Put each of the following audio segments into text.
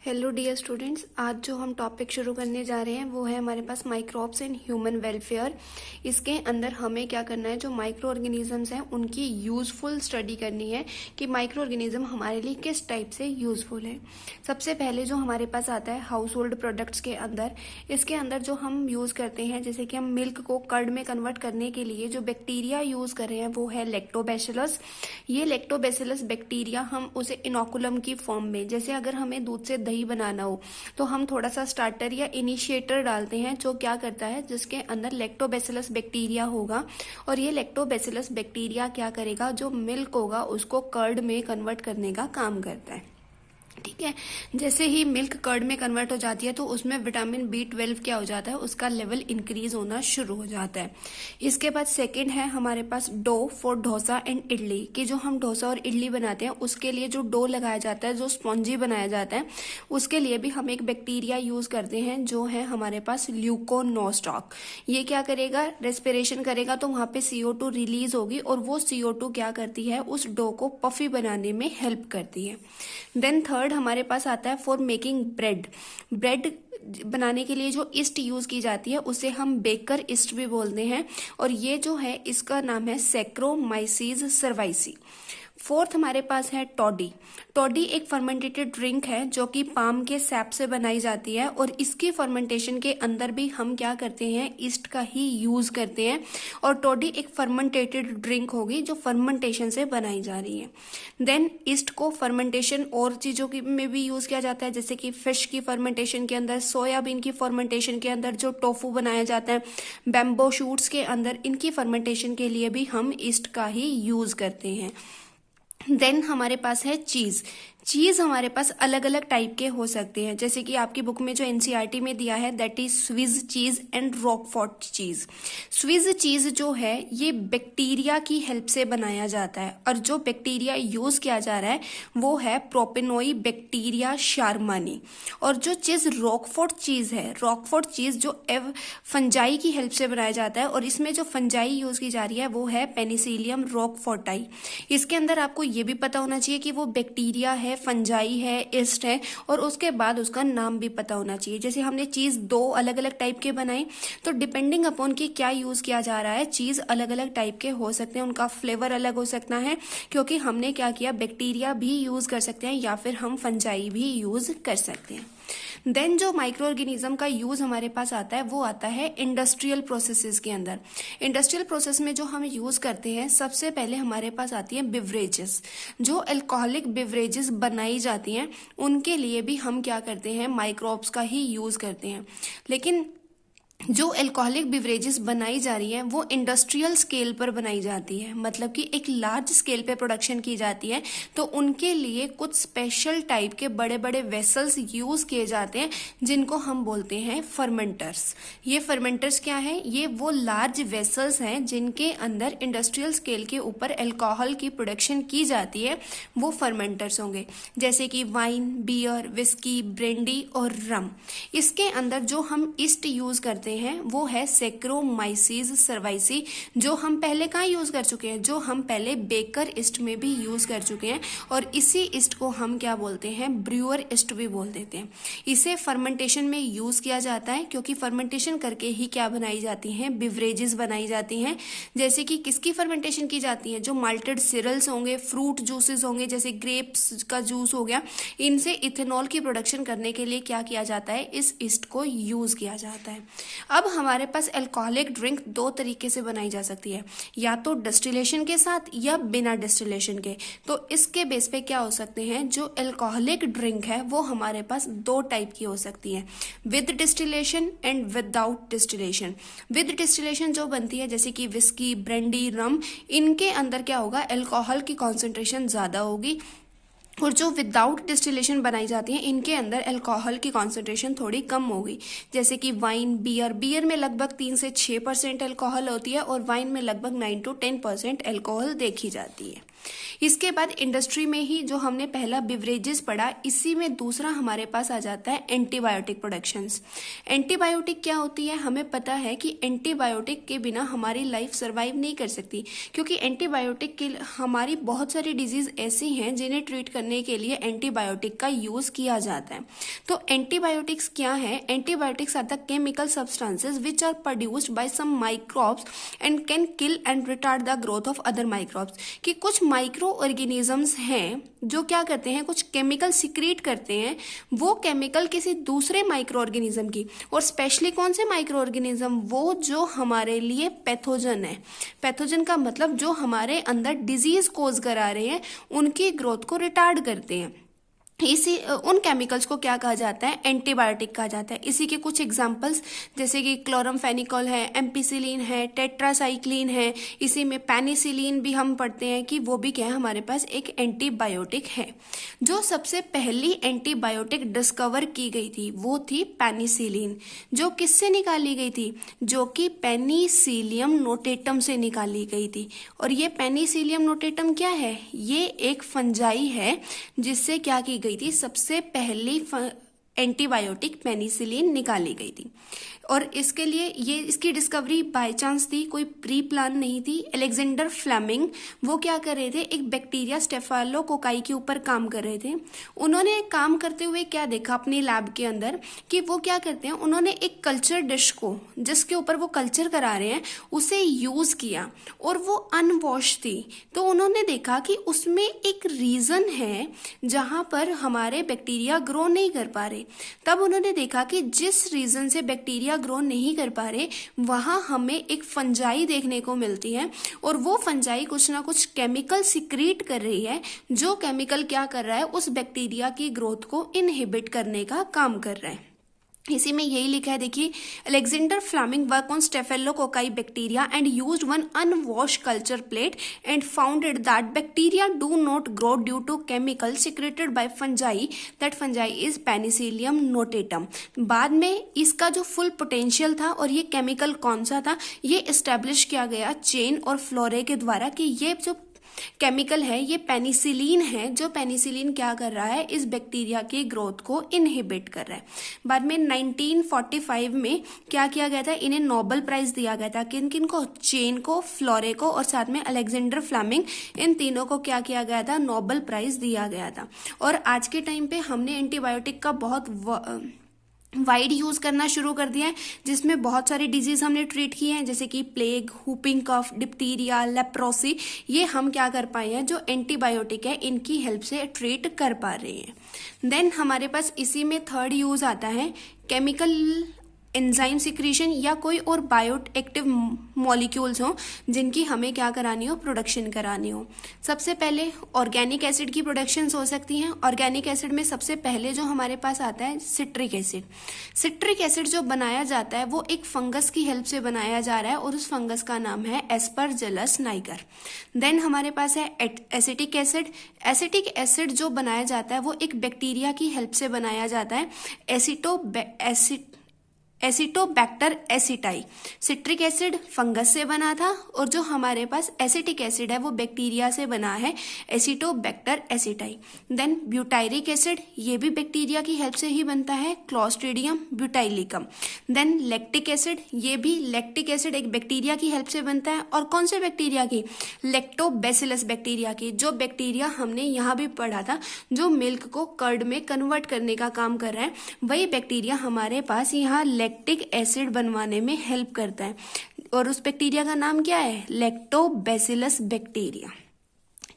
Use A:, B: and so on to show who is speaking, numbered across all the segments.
A: Hello dear students, आज जो हम टॉपिक शुरू करने जा रहे हैं वो है हमारे पास माइक्रोब्स एंड ह्यूमन वेलफेयर। इसके अंदर हमें क्या करना है, जो माइक्रो ऑर्गेनिजम्स हैं उनकी यूजफुल स्टडी करनी है कि माइक्रो ऑर्गेनिज्म हमारे लिए किस टाइप से यूजफुल है। सबसे पहले जो हमारे पास आता है हाउस होल्ड प्रोडक्ट्स के अंदर, इसके अंदर जो हम यूज करते हैं, जैसे कि हम मिल्क को कर्ड में कन्वर्ट करने के लिए जो बैक्टीरिया यूज कर रहे हैं वो है लैक्टोबैसिलस। ये लैक्टोबैसिलस बैक्टीरिया हम उसे इनोकुलम की फॉर्म में, जैसे अगर हमें दूध से दही बनाना हो तो हम थोड़ा सा स्टार्टर या इनिशिएटर डालते हैं, जो क्या करता है, जिसके अंदर लैक्टोबैसिलस बैक्टीरिया होगा। और ये लैक्टोबैसिलस बैक्टीरिया क्या करेगा, जो मिल्क होगा उसको कर्ड में कन्वर्ट करने का काम करता है। ठीक है, जैसे ही मिल्क कर्ड में कन्वर्ट हो जाती है तो उसमें विटामिन B12 क्या हो जाता है, उसका लेवल इंक्रीज होना शुरू हो जाता है। इसके बाद सेकंड है हमारे पास dough for dosa and idli, कि जो हम डोसा और इडली बनाते हैं उसके लिए जो डो लगाया जाता है, जो स्पॉन्जी बनाया जाता है, उसके लिए भी हम एक बैक्टीरिया यूज करते हैं जो है हमारे पास ल्यूकोनोस्टॉक। ये क्या करेगा, रेस्पिरेशन करेगा तो वहां पे CO2 रिलीज होगी और वो CO2 क्या करती है, उस डो को पफी बनाने में हेल्प करती है। देन थर्ड हमारे पास आता है फॉर मेकिंग ब्रेड। ब्रेड बनाने के लिए जो ईस्ट यूज की जाती है उसे हम बेकर ईस्ट भी बोलते हैं, और ये जो है इसका नाम है सैक्रोमाइसीज सर्वाइसी। फोर्थ हमारे पास है टॉडी। टॉडी एक फर्मेंटेटेड ड्रिंक है जो कि पाम के सैप से बनाई जाती है, और इसकी फर्मेंटेशन के अंदर भी हम क्या करते हैं, ईस्ट का ही यूज करते हैं। और टॉडी एक फर्मेंटेटेड ड्रिंक होगी जो फर्मेंटेशन से बनाई जा रही है। देन ईस्ट को फर्मेंटेशन और चीजों की में भी यूज किया जाता है, जैसे कि फिश की फर्मेंटेशन के अंदर, सोयाबीन की फर्मेंटेशन के अंदर, जो टोफू बनाया जाता है, बैम्बो शूट्स के अंदर, इनकी फर्मेंटेशन के लिए भी हम ईस्ट का ही यूज करते हैं। देन हमारे पास है चीज। चीज हमारे पास अलग अलग टाइप के हो सकते हैं, जैसे कि आपकी बुक में जो NCERT में दिया है that is Swiss cheese and Roquefort cheese. Swiss चीज जो है ये बैक्टीरिया की हेल्प से बनाया जाता है, और जो बैक्टीरिया यूज किया जा रहा है वो है प्रोपेनोई बैक्टीरिया शार्मानी। और जो चीज रॉकफोर्ट चीज है, रॉकफोर्ट चीज जो फंजाई की हेल्प से बनाया जाता है, और इसमें जो फंजाई यूज की जा रही है वो है पेनिसिलियम रॉकफोर्टाई। इसके अंदर आपको ये भी पता होना चाहिए कि वो बैक्टीरिया है, फंजाई है, ईस्ट है, और उसके बाद उसका नाम भी पता होना चाहिए। जैसे हमने चीज दो अलग अलग टाइप के बनाए, तो डिपेंडिंग अपॉन कि क्या यूज किया जा रहा है, चीज अलग अलग टाइप के हो सकते हैं, उनका फ्लेवर अलग हो सकता है, क्योंकि हमने क्या किया, बैक्टीरिया भी यूज कर सकते हैं या फिर हम फंजाई भी यूज कर सकते हैं। देन जो माइक्रो ऑर्गेनिज्म का यूज हमारे पास आता है वो आता है इंडस्ट्रियल प्रोसेसेस के अंदर। इंडस्ट्रियल प्रोसेस में जो हम यूज करते हैं, सबसे पहले हमारे पास आती है बिवरेजेस। जो अल्कोहलिक बिवरेजेस बनाई जाती हैं उनके लिए भी हम क्या करते हैं, माइक्रोब्स का ही यूज करते हैं। लेकिन जो अल्कोहलिक बिवरेजेस बनाई जा रही है वो इंडस्ट्रियल स्केल पर बनाई जाती है, मतलब कि एक लार्ज स्केल पे प्रोडक्शन की जाती है, तो उनके लिए कुछ स्पेशल टाइप के बड़े बड़े वेसल्स यूज किए जाते हैं जिनको हम बोलते हैं फर्मेंटर्स। ये फर्मेंटर्स क्या है, ये वो लार्ज वेसल्स हैं जिनके अंदर इंडस्ट्रियल स्केल के ऊपर अल्कोहल की प्रोडक्शन की जाती है, वो फर्मेंटर्स होंगे, जैसे कि वाइन, बियर, विस्की, ब्रेंडी और रम। इसके अंदर जो हम ईस्ट यूज करते हैं वो है सैक्रोमाइसीज सर्वाइसी, जो हम पहले कहाँ यूज कर चुके हैं, जो हम पहले बेकर ईस्ट में भी यूज कर चुके हैं, और इसी ईस्ट को हम क्या बोलते हैं, ब्रूअर ईस्ट भी बोल देते हैं। इसे फर्मेंटेशन में यूज किया जाता है, क्योंकि फर्मेंटेशन करके ही क्या बनाई जाती हैं, बिवरेजेस बनाई जाती हैं। जैसे कि किसकी फर्मेंटेशन की जाती है, जो माल्टेड सिरल्स होंगे, फ्रूट जूसेस होंगे, जैसे ग्रेप्स का जूस हो गया, इनसे इथेनॉल की प्रोडक्शन करने के लिए क्या किया जाता है, इस ईस्ट को यूज किया जाता है। अब हमारे पास अल्कोहलिक ड्रिंक दो तरीके से बनाई जा सकती है, या तो डिस्टिलेशन के साथ या बिना डिस्टिलेशन के। तो इसके बेस पे क्या हो सकते हैं, जो अल्कोहलिक ड्रिंक है वो हमारे पास दो टाइप की हो सकती है, with distillation and without distillation. With distillation जो बनती है, जैसे कि विस्की, ब्रेंडी, रम, इनके अंदर क्या होगा, अल्कोहल की कॉन्सेंट्रेशन ज्यादा होगी, और जो विदाउट डिस्टिलेशन बनाई जाती हैं इनके अंदर अल्कोहल की कॉन्सेंट्रेशन थोड़ी कम होगी। जैसे कि वाइन, बियर में लगभग 3 से 6% अल्कोहल होती है, और वाइन में लगभग 9 to 10% अल्कोहल देखी जाती है। इसके बाद इंडस्ट्री में ही जो हमने पहला बिवरेजेस पढ़ा, इसी में दूसरा हमारे पास आ जाता है एंटीबायोटिक प्रोडक्शंस। एंटीबायोटिक क्या होती है, हमें पता है कि एंटीबायोटिक के बिना हमारी लाइफ सर्वाइव नहीं कर सकती, क्योंकि एंटीबायोटिक के हमारी बहुत सारी डिजीज ऐसी हैं जिन्हें ट्रीट करने के लिए एंटीबायोटिक का यूज किया जाता है। तो एंटीबायोटिक्स क्या है? Antibiotics are the chemical substances which are produced by some microbes and can kill and retard the growth of other microbes. कि कुछ माइक्रो ऑर्गेनिजम्स हैं जो क्या करते हैं, कुछ केमिकल सिक्रीट करते हैं, वो केमिकल किसी दूसरे माइक्रो ऑर्गेनिज्म की, और स्पेशली कौन से माइक्रो ऑर्गेनिज्म, वो जो हमारे लिए पैथोजन है। पैथोजन का मतलब जो हमारे अंदर डिजीज कोज करा रहे हैं, उनकी ग्रोथ को रिटार्ड करते हैं। इसी उन केमिकल्स को क्या कहा जाता है? एंटीबायोटिक कहा जाता है। इसी के कुछ एग्जांपल्स जैसे कि क्लोरमफेनिकोल है, एम्पिसिलिन है, टेट्रासाइक्लिन है, इसी में पेनिसिलिन भी हम पढ़ते हैं कि वो भी क्या है, हमारे पास एक एंटीबायोटिक है। जो सबसे पहली एंटीबायोटिक डिस्कवर की गई थी वो थी पेनिसिलिन, जो किससे निकाली गई थी? जो कि पेनिसिलियम नोटेटम से निकाली गई थी। और ये पेनिसिलियम नोटेटम क्या है? ये एक फंजाई है जिससे क्या की गई थी, सबसे पहली एंटीबायोटिक पेनिसिलिन निकाली गई थी। और इसके लिए ये इसकी डिस्कवरी बाय चांस थी, कोई प्री प्लान नहीं थी। अलेक्जेंडर फ्लेमिंग वो क्या कर रहे थे, एक बैक्टीरिया स्टेफाइलोकोकाई के ऊपर काम कर रहे थे। उन्होंने काम करते हुए क्या देखा अपनी लैब के अंदर कि वो क्या करते हैं, उन्होंने एक कल्चर डिश को जिसके ऊपर वो कल्चर करा रहे हैं उसे यूज किया और वो अनवॉश थी। तो उन्होंने देखा कि उसमें एक रीजन है जहां पर हमारे बैक्टीरिया ग्रो नहीं कर पा रहे। तब उन्होंने देखा कि जिस रीजन से बैक्टीरिया ग्रो नहीं कर पा रहे वहां हमें एक फंजाई देखने को मिलती है, और वो फंजाई कुछ ना कुछ केमिकल सिक्रीट कर रही है, जो केमिकल क्या कर रहा है, उस बैक्टीरिया की ग्रोथ को इनहिबिट करने का काम कर रहा है। इसी में यही लिखा है, देखिए, Alexander Fleming work on staphylococci bacteria and used one unwash culture plate and founded that bacteria do not grow due to chemical secreted by fungi, that fungi is penicillium notatum. बाद में इसका जो फुल पोटेंशियल था और ये chemical कौन सा था, ये एस्टेब्लिश किया गया चेन और फ्लोरे के द्वारा कि ये जो केमिकल है ये पेनिसिलिन है, जो पेनिसिलिन क्या कर रहा है, इस बैक्टीरिया की ग्रोथ को इनहिबिट कर रहा है। बाद में 1945 में क्या किया गया था, इन्हें नोबेल प्राइज दिया गया था। किन किन को? चेन को, फ्लोरे को और साथ में अलेक्जेंडर फ्लेमिंग, इन तीनों को क्या किया गया था, नोबेल प्राइज दिया गया था। और आज के टाइम पे हमने एंटीबायोटिक का बहुत वाइड यूज करना शुरू कर दिया है, जिसमें बहुत सारी डिजीज हमने ट्रीट की हैं, जैसे कि plague, whooping cough, diphtheria, leprosy, ये हम क्या कर पाए हैं, जो एंटीबायोटिक है इनकी हेल्प से ट्रीट कर पा रहे हैं। देन हमारे पास इसी में थर्ड यूज आता है केमिकल एंजाइम सिक्रीशन, या कोई और बायो एक्टिव मॉलिक्यूल्स हो जिनकी हमें क्या करानी हो, प्रोडक्शन करानी हो। सबसे पहले ऑर्गेनिक एसिड की प्रोडक्शन हो सकती हैं। ऑर्गेनिक एसिड में सबसे पहले जो हमारे पास आता है सिट्रिक एसिड। सिट्रिक एसिड जो बनाया जाता है वो एक फंगस की हेल्प से बनाया जा रहा है और उस फंगस का नाम है एस्परजिलस नाइगर। देन हमारे पास है एसिटिक एसिड। एसिटिक एसिड जो बनाया जाता है वो एक बैक्टीरिया की हेल्प से बनाया जाता है, acetobacter aceti. Citric acid fungus से बना था और जो हमारे पास एसिटिक एसिड है वो बैक्टीरिया से बना है, acetobacter aceti. Then butyric acid, ये भी बैक्टीरिया की हेल्प से ही बनता है, clostridium butylicum. Then lactic acid, ये भी लैक्टिक एसिड एक बैक्टीरिया की हेल्प से बनता है, और कौन से बैक्टीरिया की, लैक्टोबैसिलस बैक्टीरिया की, जो बैक्टीरिया हमने यहाँ भी पढ़ा था जो मिल्क को कर्ड में कन्वर्ट करने का काम कर रहा है, वही बैक्टीरिया हमारे पास यहाँ लैक्टिक एसिड बनवाने में हेल्प करता है, और उस बैक्टीरिया का नाम क्या है, लैक्टोबैसिलस बैक्टीरिया।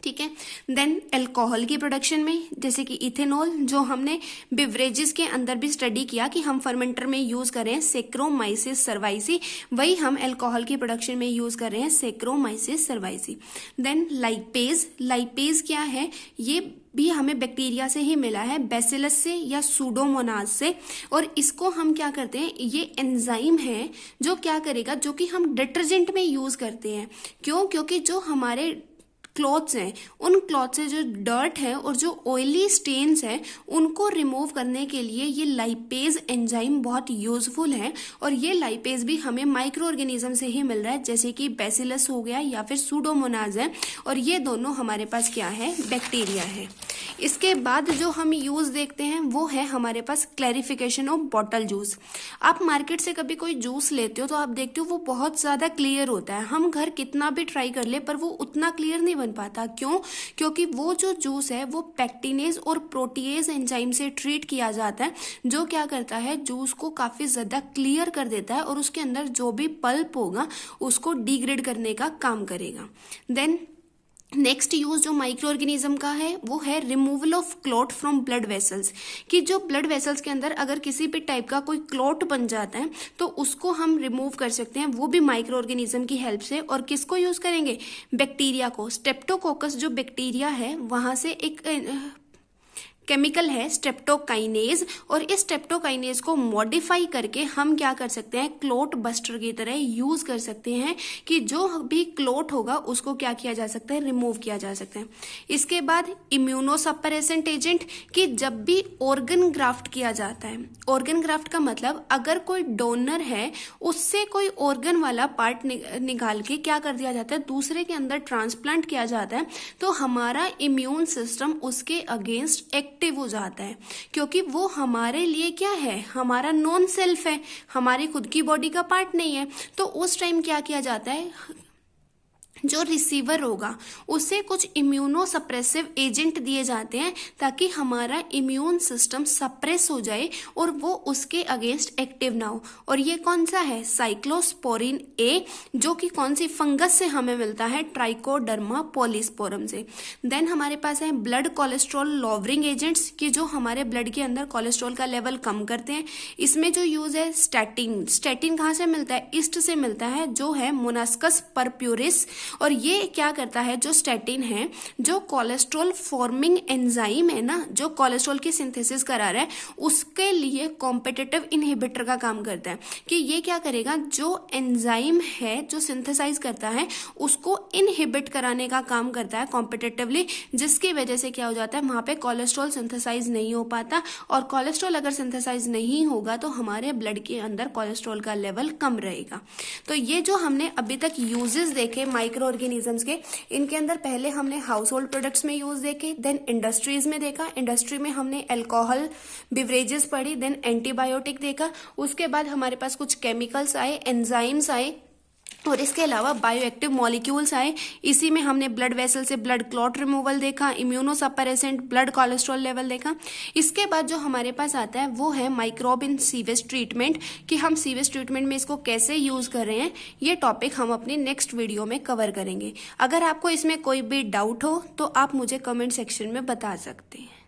A: ठीक है। देन अल्कोहल की प्रोडक्शन में जैसे कि इथेनॉल, जो हमने बिवरेजेस के अंदर भी स्टडी किया कि हम फर्मेंटर में यूज कर रहे हैं सेक्रोमाइसिस सर्वाइसी, वही हम अल्कोहल की प्रोडक्शन में यूज कर रहे हैं सेक्रोमाइसिस सर्वाइसी। देन लाइपेज, लाइपेज क्या है, ये भी हमें बैक्टीरिया से ही मिला है, बैसिलस से या सूडोमोनास से, और इसको हम क्या करते हैं, ये एंजाइम है जो क्या करेगा, जो कि हम डिटर्जेंट में यूज करते हैं। क्यों? क्योंकि जो हमारे क्लॉथ्स हैं, उन क्लॉथ से जो डर्ट है और जो ऑयली स्टेन्स है उनको रिमूव करने के लिए ये लाइपेज एंजाइम बहुत यूजफुल है। और ये लाइपेज भी हमें माइक्रो ऑर्गेनिज्म से ही मिल रहा है, जैसे कि बैसिलस हो गया या फिर सूडोमोनाज है, और ये दोनों हमारे पास क्या है, बैक्टीरिया है। इसके बाद जो हम यूज देखते हैं वो है हमारे पास क्लैरिफिकेशन ऑफ बॉटल जूस। आप मार्केट से कभी कोई जूस लेते हो तो आप देखते हो वो बहुत ज्यादा क्लियर होता है, हम घर कितना भी ट्राई कर ले पर वो उतना क्लियर नहीं बन पाता। क्यों? क्योंकि वो जो जूस है वो पैक्टिनेज और प्रोटीएज एंजाइम से ट्रीट किया जाता है, जो क्या करता है, जूस को काफी ज्यादा क्लियर कर देता है और उसके अंदर जो भी पल्प होगा उसको डिग्रेड करने का काम करेगा। देन नेक्स्ट यूज जो माइक्रो ऑर्गेनिज्म का है वो है removal of clot from blood vessels, कि जो ब्लड वेसल्स के अंदर अगर किसी भी टाइप का कोई क्लॉट बन जाता है तो उसको हम रिमूव कर सकते हैं, वो भी माइक्रो ऑर्गेनिज्म की हेल्प से। और किसको यूज करेंगे, बैक्टीरिया को। स्ट्रेप्टोकोकस जो बैक्टीरिया है वहां से एक केमिकल है स्ट्रेप्टोकाइनेज, और इस स्ट्रेप्टोकाइनेज को मॉडिफाई करके हम क्या कर सकते हैं, क्लोट बस्टर की तरह यूज कर सकते हैं, कि जो भी क्लोट होगा उसको क्या किया जा सकता है, रिमूव किया जा सकता है। इसके बाद इम्यूनोसप्रेसेंट एजेंट, कि जब भी ऑर्गन ग्राफ्ट किया जाता है, ऑर्गन ग्राफ्ट का मतलब अगर कोई डोनर है उससे कोई ऑर्गन वाला पार्ट निकाल के क्या कर दिया जाता है, दूसरे के अंदर ट्रांसप्लांट किया जाता है, तो हमारा इम्यून सिस्टम उसके अगेंस्ट एक्टिव हो जाता है, क्योंकि वो हमारे लिए क्या है, हमारा नॉन सेल्फ है, हमारी खुद की बॉडी का पार्ट नहीं है। तो उस टाइम क्या किया जाता है, जो रिसीवर होगा उसे कुछ इम्यूनो सप्रेसिव एजेंट दिए जाते हैं ताकि हमारा इम्यून सिस्टम सप्रेस हो जाए और वो उसके अगेंस्ट एक्टिव ना हो। और ये कौन सा है, साइक्लोस्पोरिन ए, जो कि कौन सी फंगस से हमें मिलता है, ट्राइकोडर्मा पॉलीस्पोरम से। देन हमारे पास है ब्लड कोलेस्ट्रॉल लॉवरिंग एजेंट्स, कि जो हमारे ब्लड के अंदर कोलेस्ट्रॉल का लेवल कम करते हैं। इसमें जो यूज है स्टैटिन, स्टैटिन कहाँ से मिलता है, ईस्ट से मिलता है, जो है मोनास्कस परप्यूरिस। और ये क्या करता है, जो स्टैटिन है, जो कोलेस्ट्रॉल फॉर्मिंग एंजाइम है ना, जो कोलेस्ट्रॉल की सिंथेसिस करा रहा है, उसके लिए कॉम्पिटिटिव इनहिबिटर का काम करता है, कि ये क्या करेगा, जो एंजाइम है जो सिंथेसाइज करता है उसको इनहिबिट कराने का काम करता है कॉम्पिटिटिवली, जिसकी वजह से क्या हो जाता है, वहां पे कोलेस्ट्रॉल सिंथेसाइज नहीं हो पाता। और कोलेस्ट्रॉल अगर सिंथेसाइज नहीं होगा तो हमारे ब्लड के अंदर कोलेस्ट्रॉल का लेवल कम रहेगा। तो ये जो हमने अभी तक यूजेस देखे माइक्रो ऑर्गेनिजम्स के, इनके अंदर पहले हमने हाउस होल्ड प्रोडक्ट्स में यूज देखे, देन इंडस्ट्रीज में देखा, इंडस्ट्री में हमने अल्कोहल बिवरेजेस पढ़ी, देन एंटीबायोटिक देखा, उसके बाद हमारे पास कुछ केमिकल्स आए, एंजाइम्स आए, और इसके अलावा बायोएक्टिव मॉलिक्यूल्स आए। इसी में हमने ब्लड वेसल से ब्लड क्लॉट रिमूवल देखा, इम्यूनोसप्रेसेंट, ब्लड कोलेस्ट्रॉल लेवल देखा। इसके बाद जो हमारे पास आता है वो है माइक्रोब इन सीवेज ट्रीटमेंट, कि हम सीवेज ट्रीटमेंट में इसको कैसे यूज कर रहे हैं। ये टॉपिक हम अपनी नेक्स्ट वीडियो में कवर करेंगे। अगर आपको इसमें कोई भी डाउट हो तो आप मुझे कमेंट सेक्शन में बता सकते हैं।